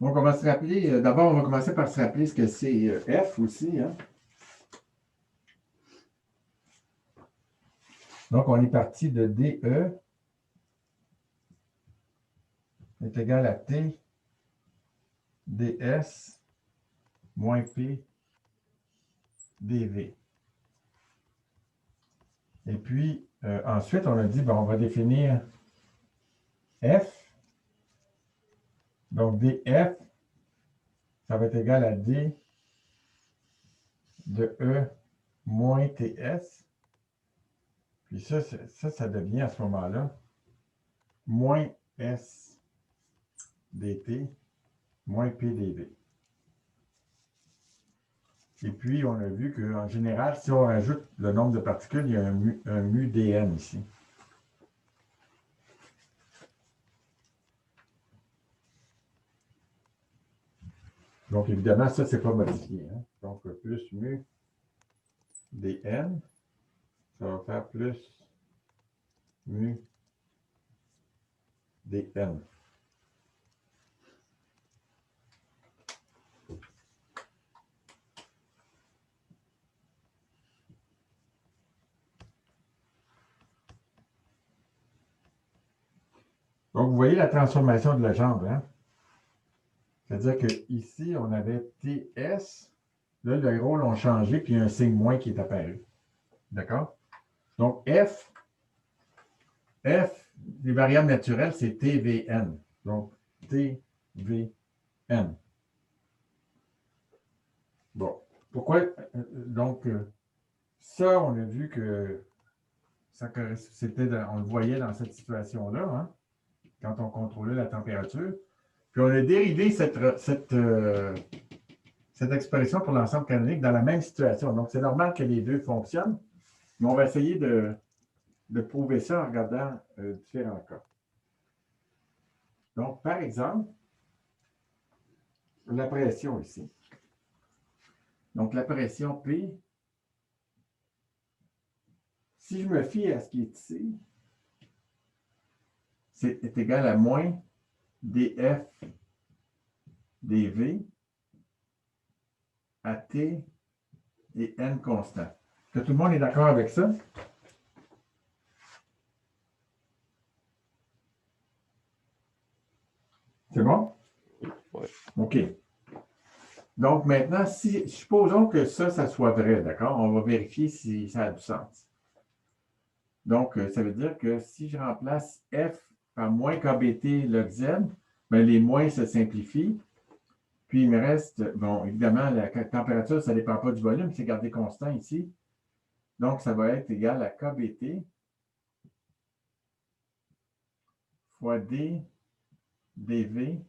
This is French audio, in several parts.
Donc, on va se rappeler, d'abord, on va commencer par se rappeler ce que c'est F aussi. Hein? Donc, on est parti de DE est égal à T ds moins P dV. Et puis, ensuite, on a dit, bon, on va définir F. Donc, dF, ça va être égal à D de E moins TS. Puis ça devient à ce moment-là moins S dt moins P dV. Et puis, on a vu qu'en général, si on rajoute le nombre de particules, il y a un mu dn ici. Donc, évidemment, ça, c'est pas modifié. Hein? Donc, plus mu dn, ça va faire plus mu dn. Donc, vous voyez la transformation de Legendre. Hein? C'est-à-dire qu'ici, on avait TS. Là, les rôles ont changé, puis il y a un signe moins qui est apparu. D'accord? Donc, F, les variables naturelles, c'est TVN. Donc, TVN. Bon. Pourquoi? Donc, ça, on a vu que on le voyait dans cette situation-là, hein, quand on contrôlait la température. Puis, on a dérivé cette expression pour l'ensemble canonique dans la même situation. Donc, c'est normal que les deux fonctionnent, mais on va essayer de prouver ça en regardant différents cas. Donc, par exemple, la pression ici. Donc, la pression P, si je me fie à ce qui est ici, c'est égal à moins dF dV à T et N constant. Est-ce que tout le monde est d'accord avec ça? C'est bon? Oui. OK. Donc, maintenant, supposons que ça soit vrai, d'accord? On va vérifier si ça a du sens. Donc, ça veut dire que si je remplace F par moins KBT log Z, bien, les moins se simplifient. Puis, il me reste, bon, évidemment, la température, ça ne dépend pas du volume, c'est gardé constant ici. Donc, ça va être égal à KBT fois D dV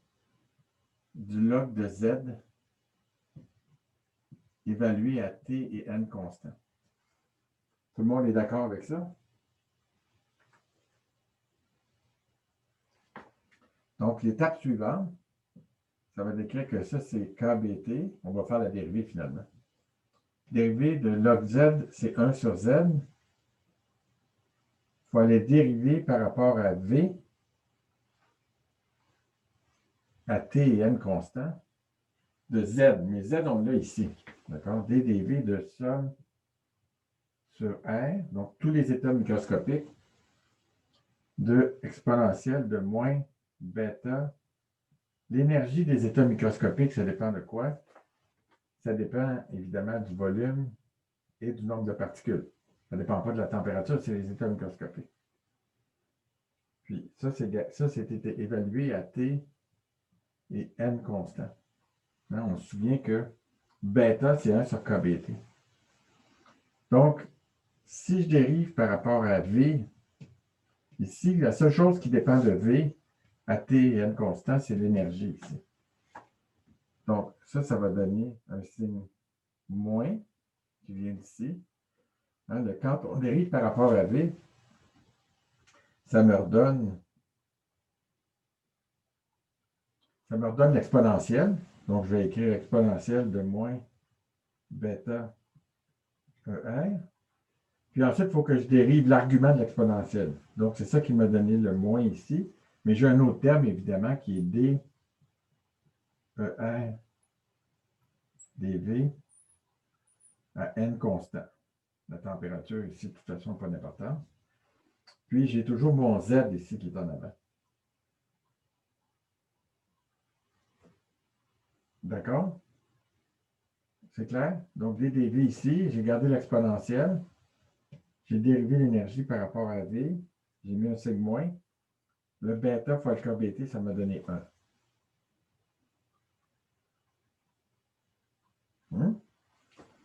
du log de Z évalué à T et N constant. Tout le monde est d'accord avec ça? Donc, l'étape suivante, ça va décrire que ça, c'est KBT. On va faire la dérivée finalement. Dérivée de log Z, c'est 1 sur Z. Il faut aller dériver par rapport à V, à T et N constant, de Z. Mais Z, on l'a ici. D'accord? D dV de somme sur R, donc tous les états microscopiques, de exponentielle de moins bêta. L'énergie des états microscopiques, ça dépend de quoi? Ça dépend évidemment du volume et du nombre de particules. Ça ne dépend pas de la température, c'est les états microscopiques. Puis ça, c'était évalué à T et N constant. Hein, on se souvient que bêta, c'est 1 sur KBT. Donc, si je dérive par rapport à V, ici, la seule chose qui dépend de V à T et N constant, c'est l'énergie ici. Donc, ça va donner un signe moins qui vient d'ici. Hein, quand on dérive par rapport à V, ça me redonne l'exponentielle. Donc, je vais écrire exponentielle de moins bêta ER. Puis ensuite, il faut que je dérive l'argument de l'exponentielle. Donc, c'est ça qui m'a donné le moins ici. Mais j'ai un autre terme, évidemment, qui est D ER dV à N constant. La température ici, de toute façon, n'a pas d'importance. Puis, j'ai toujours mon Z ici qui est en avant. D'accord? C'est clair? Donc, dV ici, j'ai gardé l'exponentielle. J'ai dérivé l'énergie par rapport à V. J'ai mis un sigma. Le bêta fois le KBT, ça m'a donné 1.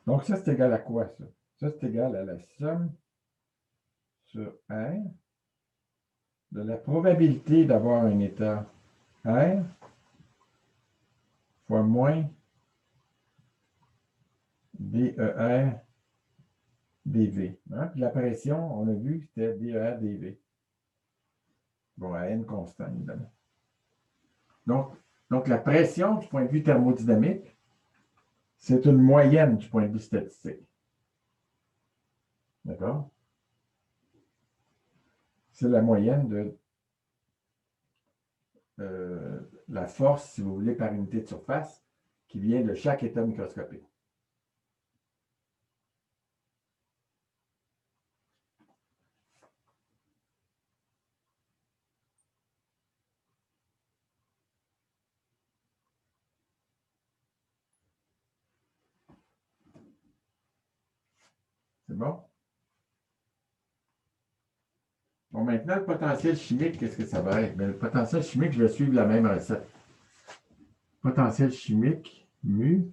Donc, ça, c'est égal à quoi, ça? Ça, c'est égal à la somme sur R de la probabilité d'avoir un état R fois moins DER dV. Hein? Puis la pression, on a vu que c'était DER dV. Bon, à N constant, évidemment. Donc, la pression du point de vue thermodynamique, c'est une moyenne du point de vue statistique. D'accord? C'est la moyenne de la force, si vous voulez, par unité de surface, qui vient de chaque état microscopique. C'est bon? Bon, maintenant, le potentiel chimique, qu'est-ce que ça va être? Bien, le potentiel chimique, je vais suivre la même recette. Potentiel chimique, mu,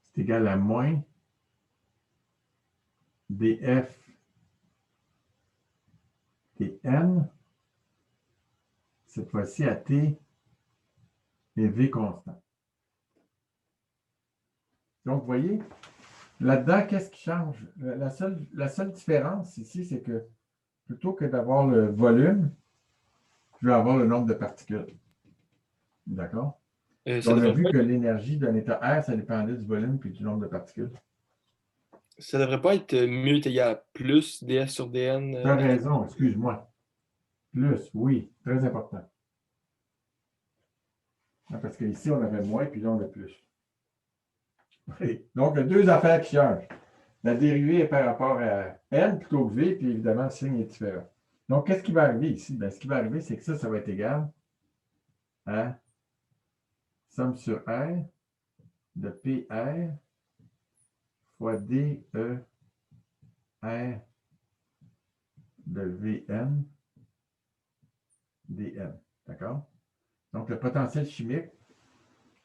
c'est égal à moins dF dN, cette fois-ci à T et V constant. Donc, vous voyez, là-dedans, qu'est-ce qui change? La seule différence ici, c'est que plutôt que d'avoir le volume, je vais avoir le nombre de particules. D'accord? Ça On a devrait vu pas que l'énergie d'un état R, ça dépendait du volume puis du nombre de particules. Ça devrait pas être mu est égal à plus dF sur dN. Tu as raison, excuse-moi. Plus, oui, très important. Parce qu'ici, on avait moins, puis là, on a plus. Oui. Donc, il y a deux affaires qui changent. La dérivée est par rapport à N plutôt que V, puis évidemment, le signe est différent. Donc, qu'est-ce qui va arriver ici? Bien, ce qui va arriver, c'est que ça va être égal à somme sur R de PR fois DER de VN dN. D'accord? Donc, le potentiel chimique,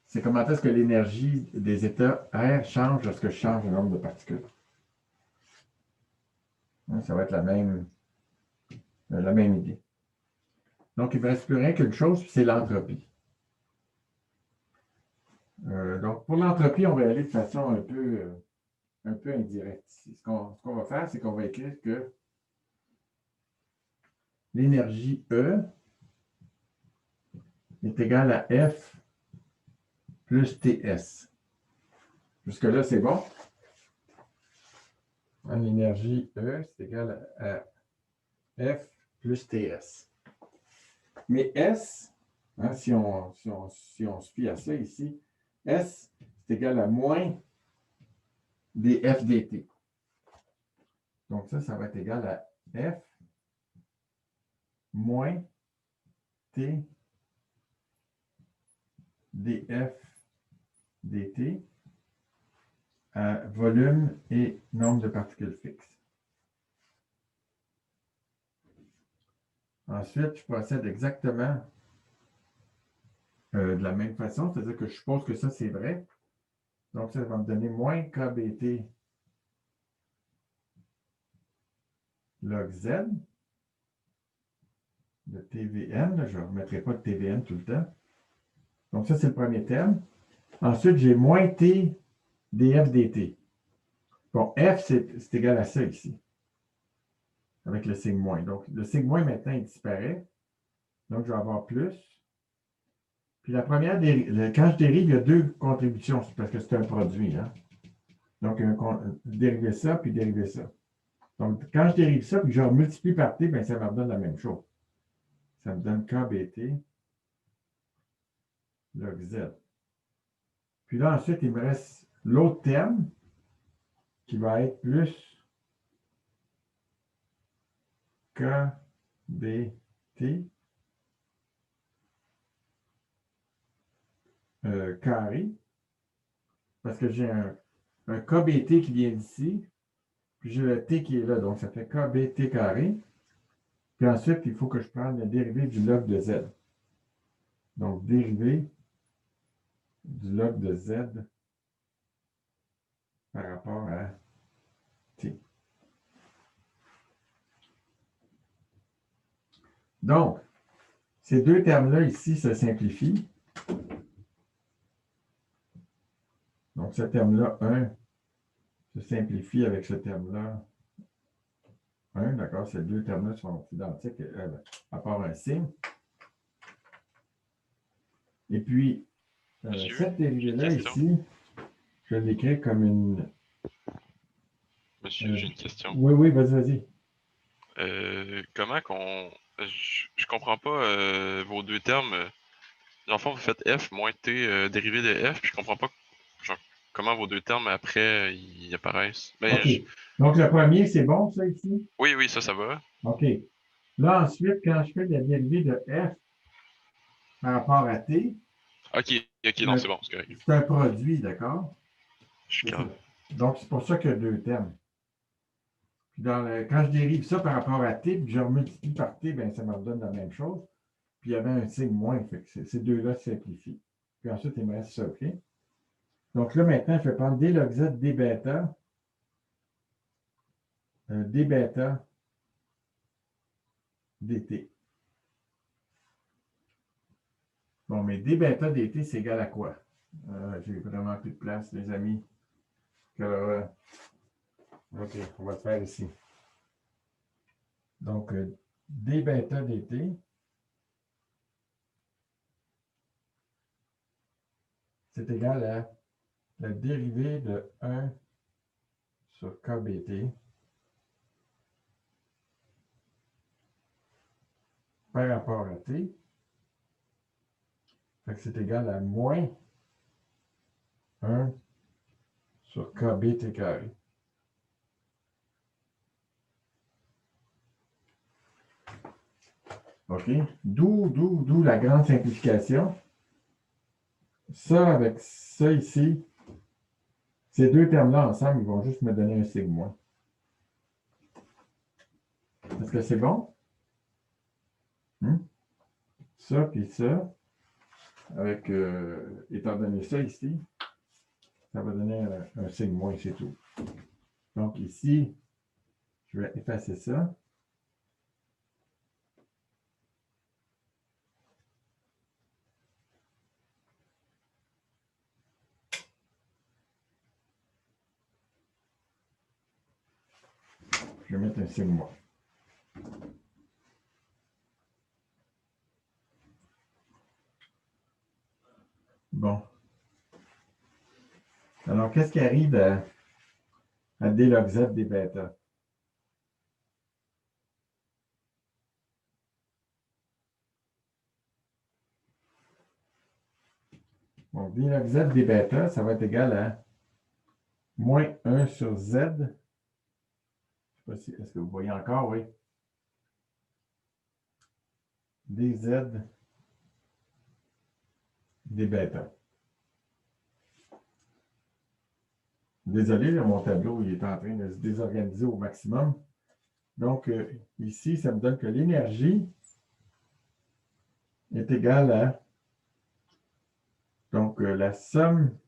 c'est comment est-ce que l'énergie des états R change lorsque je change le nombre de particules. Ça va être la même idée. Donc, il ne me reste plus rien qu'une chose, c'est l'entropie. Donc, pour l'entropie, on va aller de façon un peu indirecte ici. Ce qu'on va faire, c'est qu'on va écrire que l'énergie E est égale à F plus TS. Jusque-là, c'est bon? L'énergie E, c'est égal à F plus TS. Mais S, hein, si on se fie à ça ici, S, c'est égal à moins dF dt. Donc ça va être égal à F moins T dF dt à volume et nombre de particules fixes. Ensuite, je procède exactement de la même façon, c'est-à-dire que je suppose que ça, c'est vrai. Donc, ça va me donner moins KBT log Z de TVN. Je ne remettrai pas de TVN tout le temps. Donc, ça, c'est le premier terme. Ensuite, j'ai moins T dF dt. Bon, F, c'est égal à ça ici, avec le signe moins. Donc, le signe moins, maintenant, il disparaît. Donc, je vais avoir plus. Puis la première, quand je dérive, il y a deux contributions, parce que c'est un produit. Hein? Donc, dériver ça, puis dériver ça. Donc, quand je dérive ça, puis je multiplie par T, bien, ça me redonne la même chose. Ça me donne KBT log Z. Puis là, ensuite, il me reste l'autre terme qui va être plus KBT carré. Parce que j'ai un KBT qui vient d'ici, puis j'ai le T qui est là. Donc, ça fait KBT carré. Puis ensuite, il faut que je prenne la dérivée du log de Z. Donc, dérivée du log de Z par rapport à T. Donc, ces deux termes-là ici se simplifient. Donc, ce terme-là, 1, se simplifie avec ce terme-là. 1, d'accord? Ces deux termes-là sont identiques à part un signe. Et puis, Monsieur, cette j'ai une dérivée-là question. ici, je l'écris comme une... Monsieur, j'ai une question. Oui, oui, vas-y. Comment qu'on. Je comprends pas vos deux termes. Dans le fond, vous faites F moins T dérivé de F, puis je comprends pas genre, comment vos deux termes après ils apparaissent. Ben, OK. Donc, le premier, c'est bon, ça, ici? Oui, oui, ça va. OK. Là, ensuite, quand je fais la dérivée de F par rapport à T, Ok, non, c'est bon, c'est correct. c'est un produit, d'accord? Je suis C'est ça. calme. Donc, c'est pour ça qu'il y a deux termes. Puis quand je dérive ça par rapport à T, puis que je remultiplie par T, bien, ça me redonne la même chose. Puis il y avait un signe moins, fait que ces deux-là simplifient. Puis ensuite, il me reste ça, OK? Donc là, maintenant, je vais prendre d log Z, d bêta, d bêta, dt. Bon, mais d bêta dt, c'est égal à quoi? J'ai vraiment plus de place, les amis. OK, on va le faire ici. Donc, d bêta dt, c'est égal à la dérivée de 1 sur kbt par rapport à t. Fait que c'est égal à moins 1 sur kbt carré. OK? D'où la grande simplification. Ça, avec ça ici, ces deux termes-là ensemble, ils vont juste me donner un sigma. Est-ce que c'est bon? Ça, puis ça, avec, étant donné ça ici, ça va donner un sigma, c'est tout. Donc ici, je vais effacer ça. Je vais mettre un sigma. Bon. Alors, qu'est-ce qui arrive à d log Z des bêta? Donc, d log Z des bêta, ça va être égal à moins 1 sur Z. Je ne sais pas si, est-ce que vous voyez encore, oui? dz des bêta. Désolé, là, mon tableau il est en train de se désorganiser au maximum. Donc, ici, ça me donne que l'énergie est égale à donc, la somme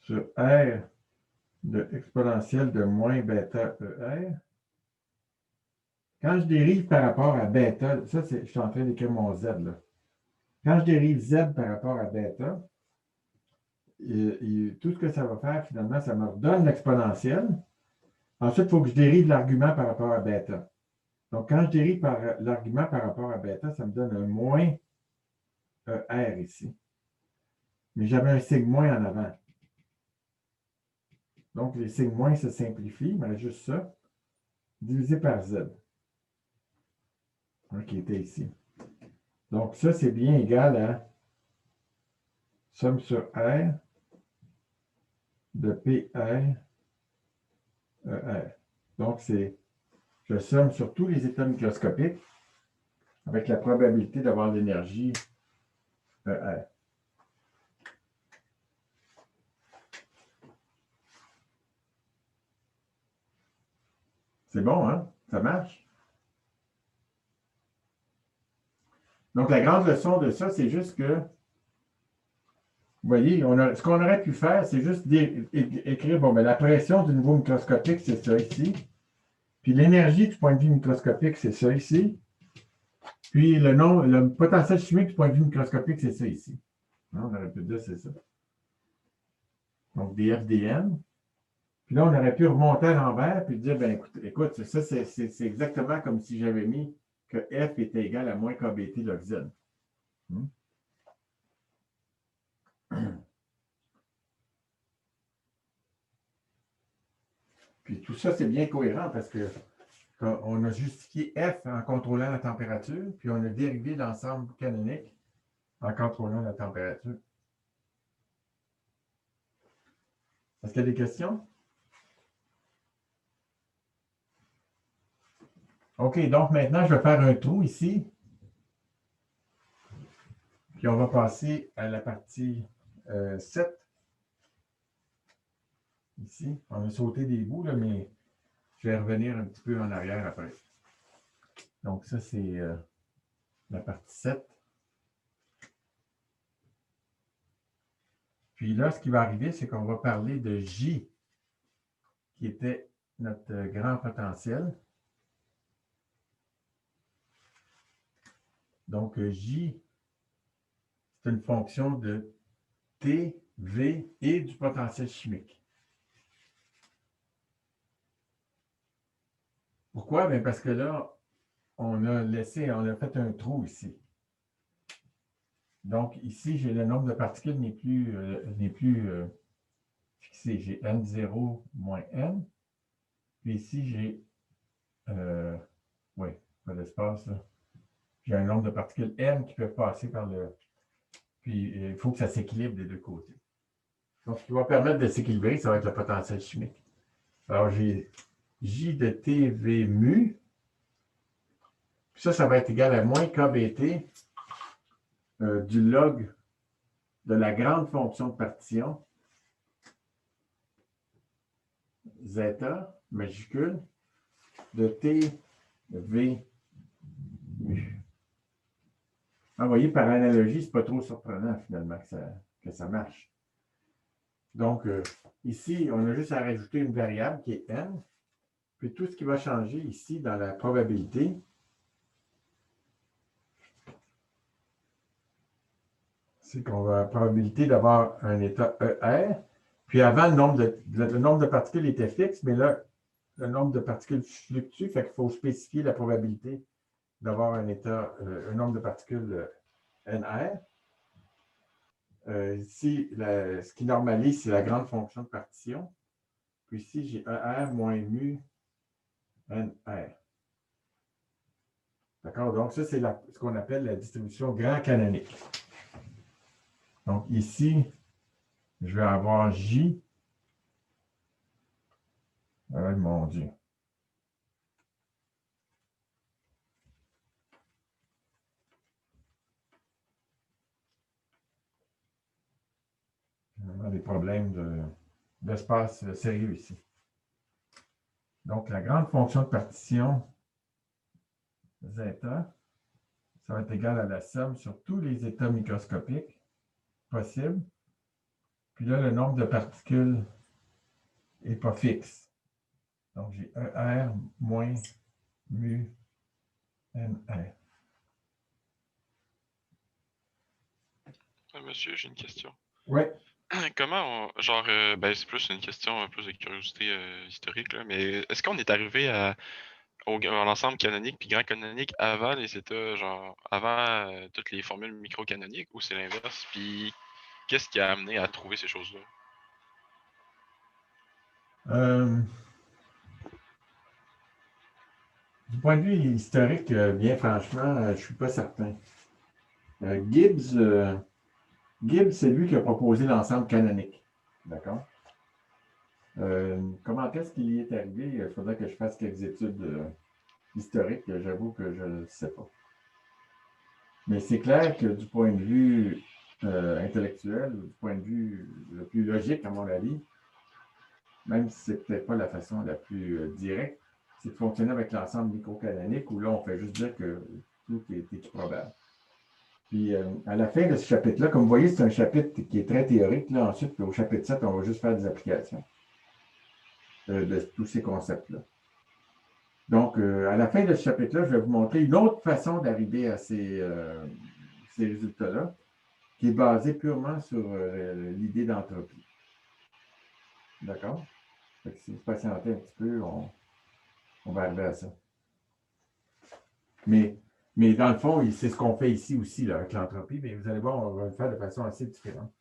sur R de exponentielle de moins bêta ER. Quand je dérive par rapport à bêta, ça, je suis en train d'écrire mon Z, là. Quand je dérive Z par rapport à bêta, tout ce que ça va faire, finalement, ça me redonne l'exponentielle. Ensuite, il faut que je dérive l'argument par rapport à bêta. Donc, quand je dérive l'argument par rapport à bêta, ça me donne un moins ER ici. Mais j'avais un signe moins en avant. Donc, les signes moins se simplifient, il me reste juste ça, divisé par Z, qui était ici. Donc, ça, c'est bien égal à somme sur R de PR ER. Donc, je somme sur tous les états microscopiques avec la probabilité d'avoir l'énergie ER. C'est bon, hein? Ça marche? Donc, la grande leçon de ça, c'est juste que, vous voyez, ce qu'on aurait pu faire, c'est juste écrire, bon, ben, la pression du niveau microscopique, c'est ça ici. Puis l'énergie du point de vue microscopique, c'est ça ici. Puis le potentiel chimique du point de vue microscopique, c'est ça ici. On aurait pu dire c'est ça. Donc, dFdn. Puis là, on aurait pu remonter à l'envers puis dire, ben écoute, ça, c'est exactement comme si j'avais mis que F était égal à moins KBT log Z. Puis tout ça, c'est bien cohérent parce que on a justifié F en contrôlant la température, puis on a dérivé l'ensemble canonique en contrôlant la température. Est-ce qu'il y a des questions? OK, donc maintenant, je vais faire un trou ici. Puis on va passer à la partie 7. Ici, on a sauté des bouts, là, mais je vais revenir un petit peu en arrière après. Donc ça, c'est la partie 7. Puis là, ce qui va arriver, c'est qu'on va parler de J, qui était notre grand potentiel. Donc, J, c'est une fonction de T, V et du potentiel chimique. Pourquoi? Bien parce que là, on a fait un trou ici. Donc, ici, j'ai le nombre de particules n'est plus fixé. J'ai N0 moins N. Puis ici, j'ai, oui, pas d'espace là. J'ai un nombre de particules N qui peuvent passer par le... Puis, il faut que ça s'équilibre des deux côtés. Donc, ce qui va permettre de s'équilibrer, ça va être le potentiel chimique. Alors, j'ai J de TV mu. Puis ça va être égal à moins KBT du log de la grande fonction de partition zeta majuscule de TV mu. Vous voyez, par analogie, ce n'est pas trop surprenant finalement que ça marche. Donc, ici, on a juste à rajouter une variable qui est n. Puis tout ce qui va changer ici dans la probabilité, c'est qu'on va avoir la probabilité d'avoir un état ER. Puis avant, le nombre de particules était fixe, mais là, le nombre de particules fluctue, fait qu'il faut spécifier la probabilité d'avoir un nombre de particules NR. Ici, ce qui normalise, c'est la grande fonction de partition. Puis ici, j'ai ER moins mu NR. D'accord? Donc, ça, c'est ce qu'on appelle la distribution grand canonique. Donc, ici, je vais avoir J. Oh mon Dieu. Vraiment des problèmes d'espace sérieux ici. Donc, la grande fonction de partition zeta, ça va être égal à la somme sur tous les états microscopiques possibles. Puis là, le nombre de particules n'est pas fixe. Donc, j'ai ER moins mu NR. Monsieur, j'ai une question. Oui. Comment on. Genre, ben, c'est plus une question plus de curiosité historique, là, mais est-ce qu'on est arrivé à l'ensemble canonique puis grand canonique avant les états, genre, avant toutes les formules micro-canoniques, ou c'est l'inverse? Puis qu'est-ce qui a amené à trouver ces choses-là? Du point de vue historique, bien franchement, je ne suis pas certain. Gibbs Gibbs, c'est lui qui a proposé l'ensemble canonique. D'accord? Comment est-ce qu'il y est arrivé? Il faudrait que je fasse quelques études historiques. J'avoue que je ne sais pas. Mais c'est clair que du point de vue intellectuel, du point de vue le plus logique, à mon avis, même si c'est peut-être pas la façon la plus directe, c'est de fonctionner avec l'ensemble microcanonique où là, on fait juste dire que tout est équiprobable. Puis à la fin de ce chapitre-là, comme vous voyez, c'est un chapitre qui est très théorique. Là, ensuite, au chapitre 7, on va juste faire des applications de tous ces concepts-là. Donc, à la fin de ce chapitre-là, je vais vous montrer une autre façon d'arriver à ces résultats-là, qui est basée purement sur l'idée d'entropie. D'accord? Si vous patientez un petit peu, on va arriver à ça. Mais dans le fond, c'est ce qu'on fait ici aussi là, avec l'entropie, mais vous allez voir, on va le faire de façon assez différente.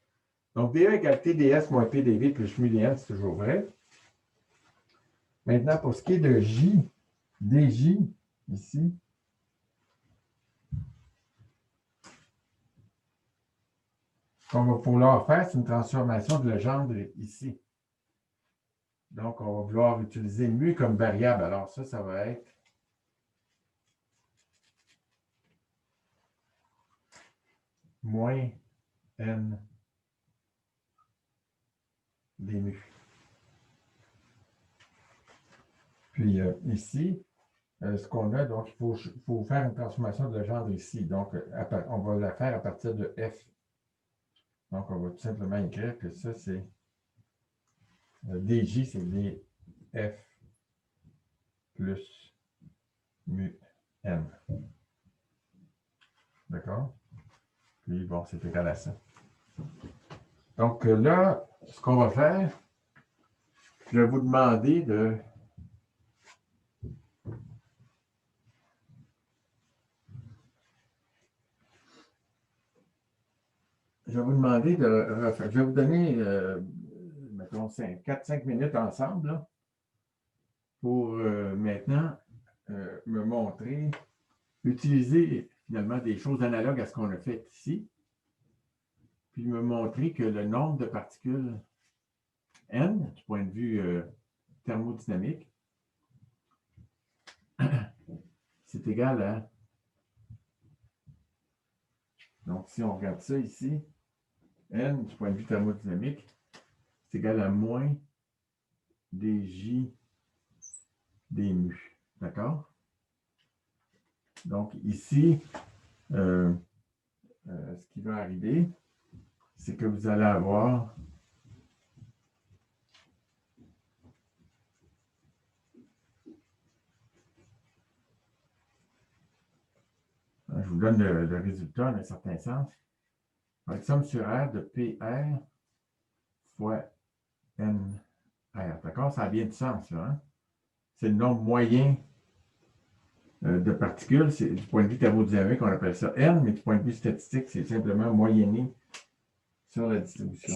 Donc, dA égale TdS moins PdV plus mu dN, c'est toujours vrai. Maintenant, pour ce qui est de J, dJ, ici, ce qu'on va vouloir faire, c'est une transformation de Legendre ici. Donc, on va vouloir utiliser mu comme variable. Alors, ça va être moins n des mu. Puis ici, ce qu'on a, donc il faut faire une transformation de Legendre ici. Donc, on va la faire à partir de f. Donc, on va tout simplement écrire que ça, c'est dj, c'est df plus mu n. D'accord? Puis, bon, c'est égal à ça. Donc, là, ce qu'on va faire, je vais vous demander de... Je vais vous demander de refaire. Je vais vous donner, mettons, 4-5 minutes ensemble là, pour maintenant me montrer, utiliser finalement des choses analogues à ce qu'on a fait ici, puis me montrer que le nombre de particules n, du point de vue thermodynamique, c'est égal à... Donc, si on regarde ça ici, n, du point de vue thermodynamique, c'est égal à moins dj des mu. D'accord? Donc, ici, ce qui va arriver, c'est que vous allez avoir je vous donne le résultat dans un certain sens. Donc, somme sur R de PR fois NR. D'accord? Ça a bien du sens, là. Hein? C'est le nombre moyen de particules. Du point de vue thermodynamique, on appelle ça N, mais du point de vue statistique, c'est simplement moyenné sur la distribution.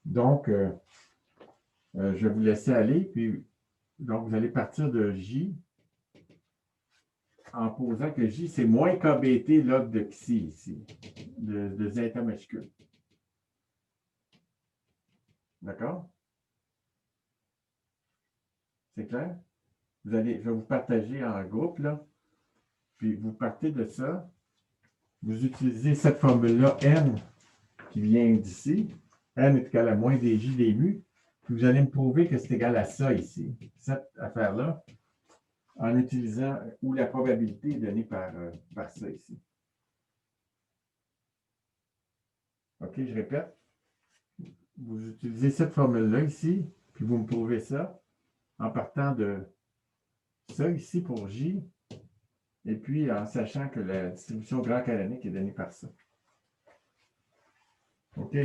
Donc, je vais vous laisser aller, puis donc vous allez partir de J en posant que J, c'est moins KBT log de Xi ici, de zeta majuscule. D'accord? C'est clair? Je vais vous partager en groupe, là. Puis vous partez de ça. Vous utilisez cette formule-là, N, qui vient d'ici. N est égal à moins dj des mu. Puis vous allez me prouver que c'est égal à ça ici. Cette affaire-là, en utilisant, où la probabilité est donnée par ça ici. OK, je répète. Vous utilisez cette formule-là ici, puis vous me prouvez ça en partant de ça ici pour J, et puis en sachant que la distribution grand canonique est donnée par ça. OK.